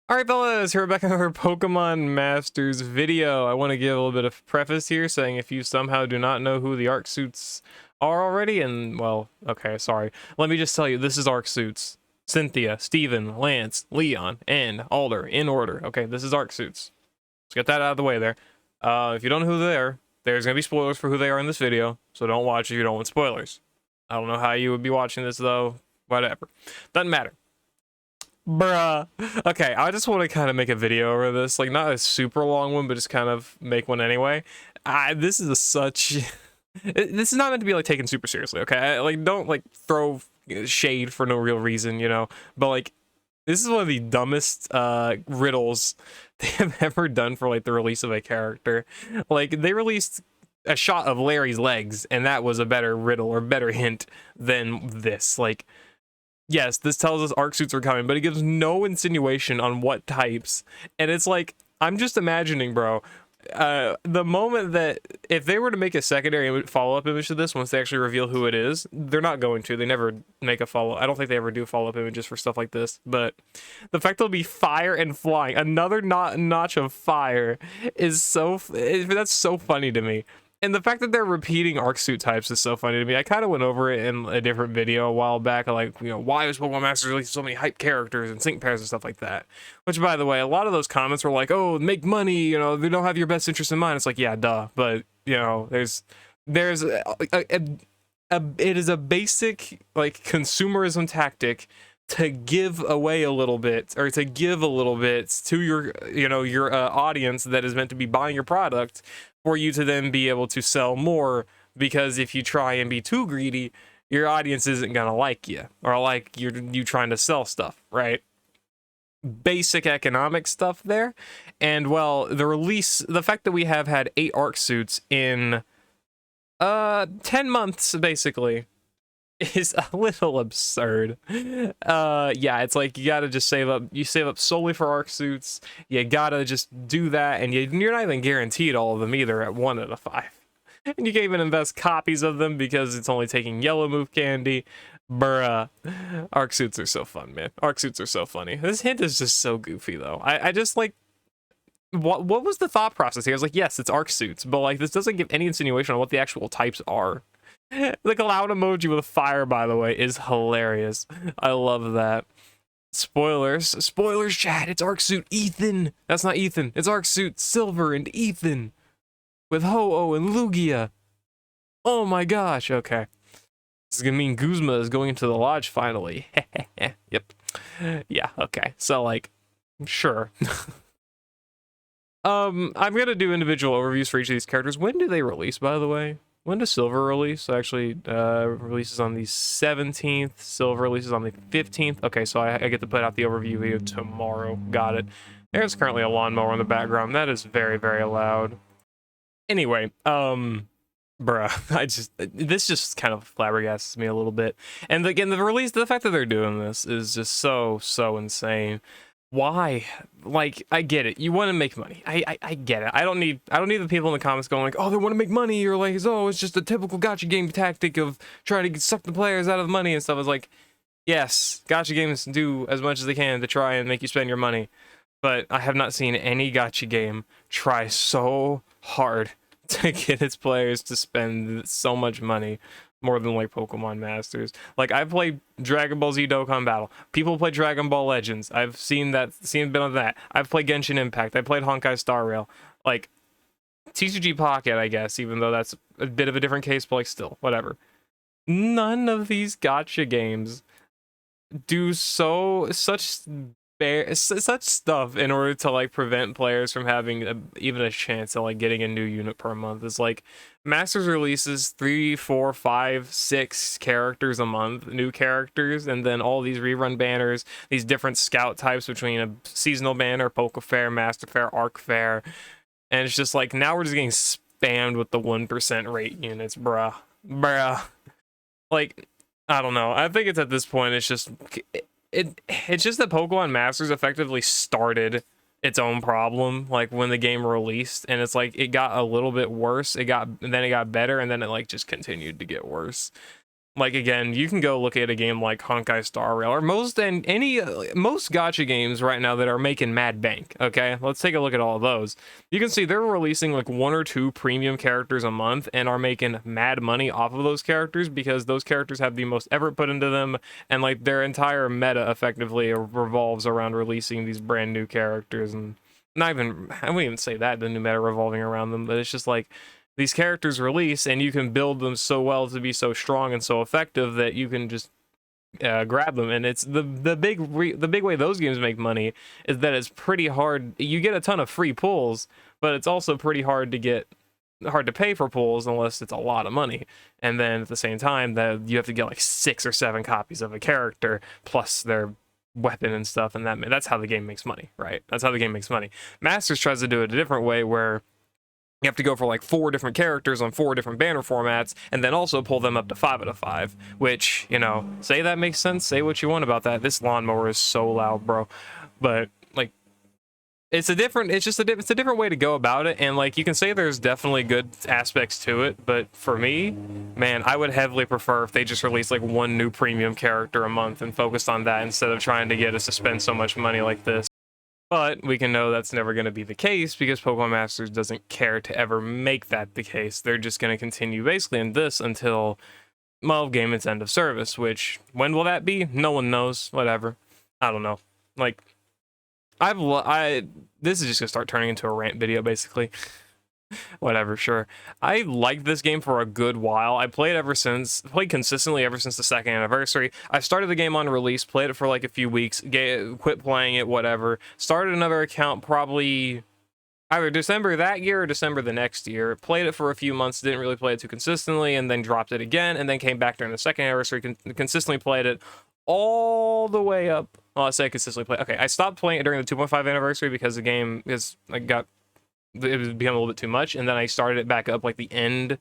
Alright fellas, here we're back on our Pokemon Masters video. I want to give a little bit of preface here saying if you somehow do not know who the Arc Suits are already, and well, okay, sorry. Let me just tell you, this is Arc Suits. Cynthia, Steven, Lance, Leon, and Alder, in order. Okay, this is Arc Suits. Let's get that out of the way there. If you don't know who they are, there's going to be spoilers for who they are in this video, so don't watch if you don't want spoilers. I don't know how you would be watching this though, whatever. Doesn't matter. Bruh. Okay, I just want to kind of make a video over this, like not a super long one, but just kind of make one anyway. This is this is not meant to be like taken super seriously, okay? Like don't like throw shade for no real reason, you know. But like this is one of the dumbest riddles they have ever done for like the release of a character. Like they released a shot of Larry's legs, and that was a better riddle or better hint than this. Like, yes, this tells us Arc Suits are coming, but it gives no insinuation on what types. And it's like, I'm just imagining, bro, the moment that if they were to make a secondary follow-up image to this, once they actually reveal who it is, they're not going to. They never make a follow. I don't think they ever do follow-up images for stuff like this. But the fact there'll be fire and flying, another notch of fire, is that's so funny to me. And the fact that they're repeating Arc Suit types is so funny to me. I kind of went over it in a different video a while back, like, you know, why is Pokemon Masters releasing so many hype characters and sync pairs and stuff like that? Which, by the way, a lot of those comments were like, oh, make money, you know, they don't have your best interest in mind. It's like, yeah, duh. But, you know, it is a basic, like, consumerism tactic to give away a little bit, or to give a little bit to your, you know, your audience that is meant to be buying your product, for you to then be able to sell more, because if you try and be too greedy, your audience isn't gonna like you, or like you trying to sell stuff, right? Basic economic stuff there. And well, the fact that we have had 8 Arc Suits in 10 months basically is a little absurd. Yeah, it's like you gotta just save up solely for Arc Suits. You gotta just do that, and you're not even guaranteed all of them either at 1 out of 5. And you can't even invest copies of them because it's only taking yellow move candy. Bruh. Arc Suits are so fun, man. Arc Suits are so funny. This hint is just so goofy though. I just like, what was the thought process here? I was like, yes, it's Arc Suits, but like this doesn't give any insinuation on what the actual types are. The cloud emoji with fire, by the way, is hilarious. I love that. Spoilers, chat. It's Arc Suit Ethan. That's not Ethan. It's Arc Suit Silver and Ethan with Ho-Oh and Lugia. Oh my gosh. Okay, this is gonna mean Guzma is going into the lodge finally. Yep. Yeah. Okay. So like, sure. I'm gonna do individual overviews for each of these characters. When do they release, by the way? When does Silver release? Actually, releases on the 17th. Silver releases on the 15th. Okay, so I get to put out the overview video tomorrow. Got it. There's currently a lawnmower in the background. That is very, very loud. Anyway, bruh, this just kind of flabbergasts me a little bit. And again, the fact that they're doing this is just so insane. Why? Like, I get it, you want to make money. I get it. I don't need the people in the comments going like, oh, they want to make money, or like, oh, it's just a typical gacha game tactic of trying to suck the players out of money and stuff. It's like, yes, gacha games do as much as they can to try and make you spend your money, but I have not seen any gacha game try so hard to get its players to spend so much money, more than like Pokemon Masters. Like, I've played Dragon Ball Z Dokkan Battle. People play Dragon Ball Legends. I've seen a bit of that. I've played Genshin Impact. I played Honkai Star Rail. Like, TCG Pocket, I guess, even though that's a bit of a different case, but like, still, whatever. None of these gacha games do such stuff in order to like prevent players from having even a chance at like getting a new unit per month. It's like Masters releases 3, 4, 5, 6 characters a month, new characters, and then all these rerun banners, these different scout types between a seasonal banner, Poke Fair, Master Fair, Arc Fair, and it's just like, now we're just getting spammed with the 1% rate units, bruh. Like, I don't know. I think it's at this point, it's just it's just that Pokemon Masters effectively started its own problem, like when the game released, and it's like it got a little bit worse. Then it got better, and then it like just continued to get worse. Like, again, you can go look at a game like Honkai Star Rail or most gacha games right now that are making mad bank. Okay, let's take a look at all of those. You can see they're releasing like 1 or 2 premium characters a month and are making mad money off of those characters because those characters have the most effort put into them, and like their entire meta effectively revolves around releasing these brand new characters. And not even, I wouldn't even say that the new meta revolving around them, but it's just like these characters release and you can build them so well to be so strong and so effective that you can just grab them. And it's the big way those games make money is that it's pretty hard. You get a ton of free pulls, but it's also pretty hard to pay for pulls unless it's a lot of money. And then at the same time that you have to get like 6 or 7 copies of a character plus their weapon and stuff, and that's how the game makes money, right? That's how the game makes money. Masters tries to do it a different way where you have to go for like 4 different characters on 4 different banner formats and then also pull them up to 5 out of 5, which, you know, say that makes sense, say what you want about that. This lawnmower is so loud, bro. But like, it's a different way to go about it. And like, you can say there's definitely good aspects to it, but for me, man, I would heavily prefer if they just released like 1 new premium character a month and focused on that instead of trying to get us to spend so much money like this. But we can know that's never going to be the case because Pokemon Masters doesn't care to ever make that the case. They're just going to continue basically in this until, well, game its end of service, which, when will that be? No one knows. Whatever. I don't know. Like, this is just going to start turning into a rant video, basically. Whatever, sure. I liked this game for a good while. I played consistently ever since the 2nd anniversary. I started the game on release, played it for like a few weeks, quit playing it, whatever. Started another account probably either December that year or December the next year. Played it for a few months, didn't really play it too consistently, and then dropped it again, and then came back during the 2nd anniversary, consistently played it all the way up. Well, I say consistently play. Okay, I stopped playing it during the 2.5 anniversary because the game it was become a little bit too much, and then I started it back up like the end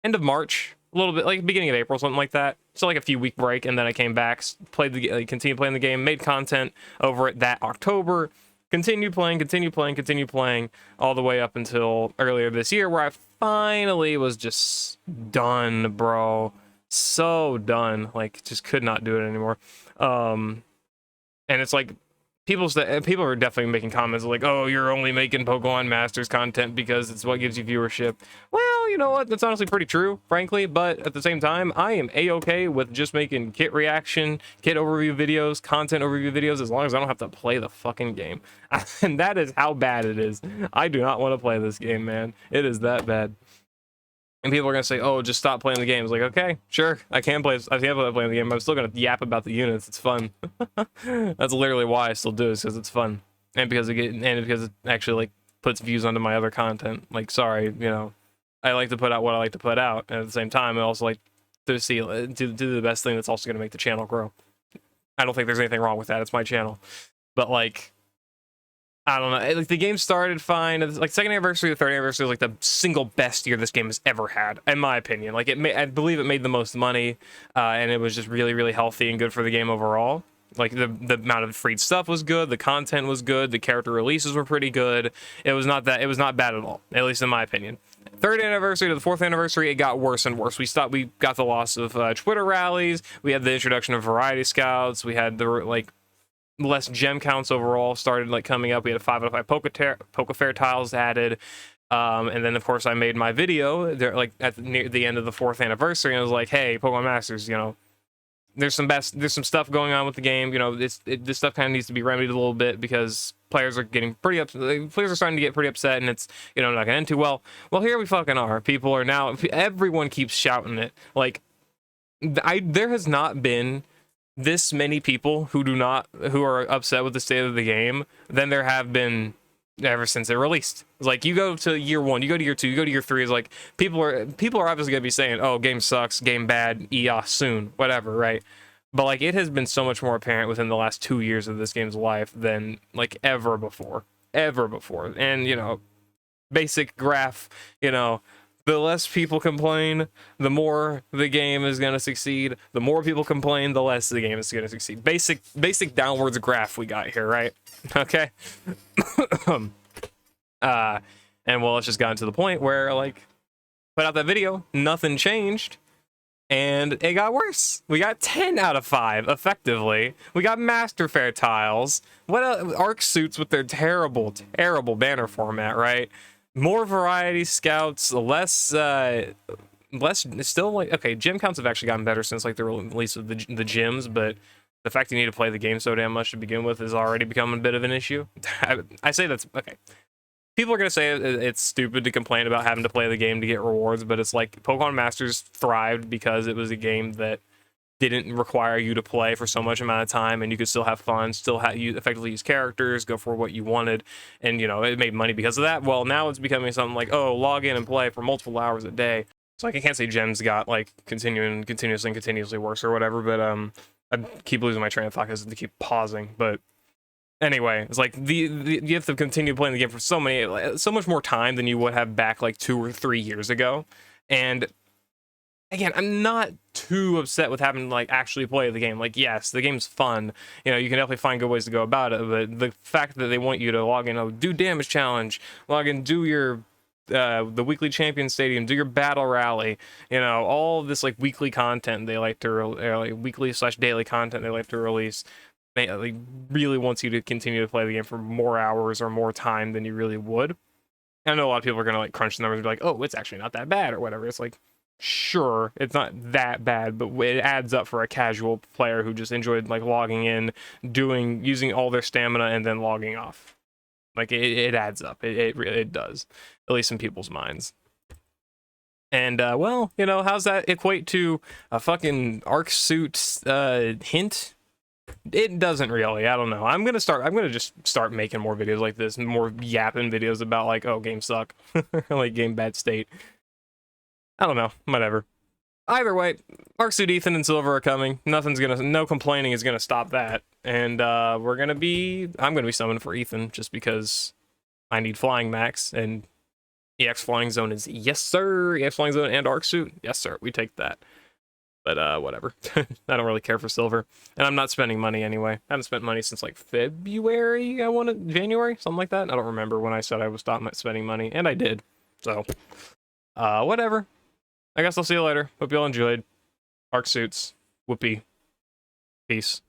of March, a little bit like beginning of April, something like that. So like a few week break, and then I came back, continued playing the game, made content over it that October, continued playing all the way up until earlier this year, where I finally was just done, bro. So done, like just could not do it anymore. And it's like people are definitely making comments like, oh, you're only making Pokemon Masters content because it's what gives you viewership. Well, you know what? That's honestly pretty true, frankly. But at the same time, I am a-okay with just making kit reaction, kit overview videos, content overview videos, as long as I don't have to play the fucking game. And that is how bad it is. I do not want to play this game, man. It is that bad. And people are gonna say, "Oh, just stop playing the game." It's like, okay, sure, I can play playing the game. I'm still gonna yap about the units. It's fun. That's literally why I still do it, because it's fun, and because it actually like puts views onto my other content. Like, sorry, you know, I like to put out what I like to put out, and at the same time, I also like to do the best thing that's also gonna make the channel grow. I don't think there's anything wrong with that. It's my channel, but like, I don't know. Like, the game started fine. It's like 2nd anniversary, the 3rd anniversary was like the single best year this game has ever had, in my opinion. Like, I believe it made the most money, and it was just really, really healthy and good for the game overall. Like, the amount of free stuff was good, the content was good, the character releases were pretty good. It was not bad at all, at least in my opinion. 3rd anniversary to the 4th anniversary, it got worse and worse. We got the loss of Twitter rallies. We had the introduction of variety scouts. We had the like less gem counts overall started like coming up. We had a 5 out of 5 Pokefair tiles added, and then of course I made my video there like near the end of the 4th anniversary, and I was like, hey, Pokemon Masters, you know, there's some stuff going on with the game. You know, this stuff kind of needs to be remedied a little bit because players are getting pretty players are starting to get pretty upset, and it's, you know, not gonna end too well. Well, here we fucking are. People are now, everyone keeps shouting it. Like, there has not been this many people who are upset with the state of the game than there have been ever since it released. It's like, you go to year 1, you go to year 2, you go to year 3, it's like people are obviously gonna be saying, oh, game sucks, game bad, soon, whatever, right? But like, it has been so much more apparent within the last 2 years of this game's life than like ever before. And, you know, basic graph, you know, the less people complain, the more the game is going to succeed. The more people complain, the less the game is going to succeed. Basic downwards graph we got here, right? Okay. And well, it's just gotten to the point where, like, put out that video, nothing changed. And it got worse. We got 10 out of 5, effectively. We got Master Fair tiles. What Arc suits with their terrible, terrible banner format, right? More variety scouts, less, still like, okay, gym counts have actually gotten better since like the release of the gyms, but the fact you need to play the game so damn much to begin with is already becoming a bit of an issue. I say that's, okay. People are going to say it's stupid to complain about having to play the game to get rewards, but it's like Pokemon Masters thrived because it was a game that didn't require you to play for so much amount of time, and you could still have fun, still you effectively use characters, go for what you wanted, and, you know, it made money because of that. Well, now it's becoming something like, oh, log in and play for multiple hours a day. So like, I can't say Gems got like continuously worse or whatever, but I keep losing my train of thought because they keep pausing, but anyway, it's like you have to continue playing the game for so much more time than you would have back like 2 or 3 years ago. And again, I'm not too upset with having to like actually play the game. Like, yes, the game's fun. You know, you can definitely find good ways to go about it. But the fact that they want you to log in, do damage challenge, log in, do your the weekly champion stadium, do your battle rally, you know, all this like weekly content they like to like weekly/daily content they like to release. Like, really wants you to continue to play the game for more hours or more time than you really would. I know a lot of people are gonna like crunch the numbers and be like, oh, it's actually not that bad or whatever. It's like, sure, it's not that bad, but it adds up for a casual player who just enjoyed like logging in, using all their stamina and then logging off. Like, it adds up. It does, at least in people's minds. And well, you know, how's that equate to a fucking Arc suit hint? It doesn't really. I don't know. I'm gonna just start making more videos like this, more yapping videos about like, oh, games suck, like game bad state. I don't know. Whatever. Either way, Arcsuit Ethan and Silver are coming. No complaining is gonna stop that. And I'm gonna be summoning for Ethan just because I need Flying Max, and EX Flying Zone is yes sir. EX Flying Zone and Arcsuit, yes sir. We take that. But whatever. I don't really care for Silver. And I'm not spending money anyway. I haven't spent money since like February, January, something like that. I don't remember when I said I would stop spending money, and I did. So, whatever. I guess I'll see you later. Hope you all enjoyed. Arc suits. Whoopee. Peace.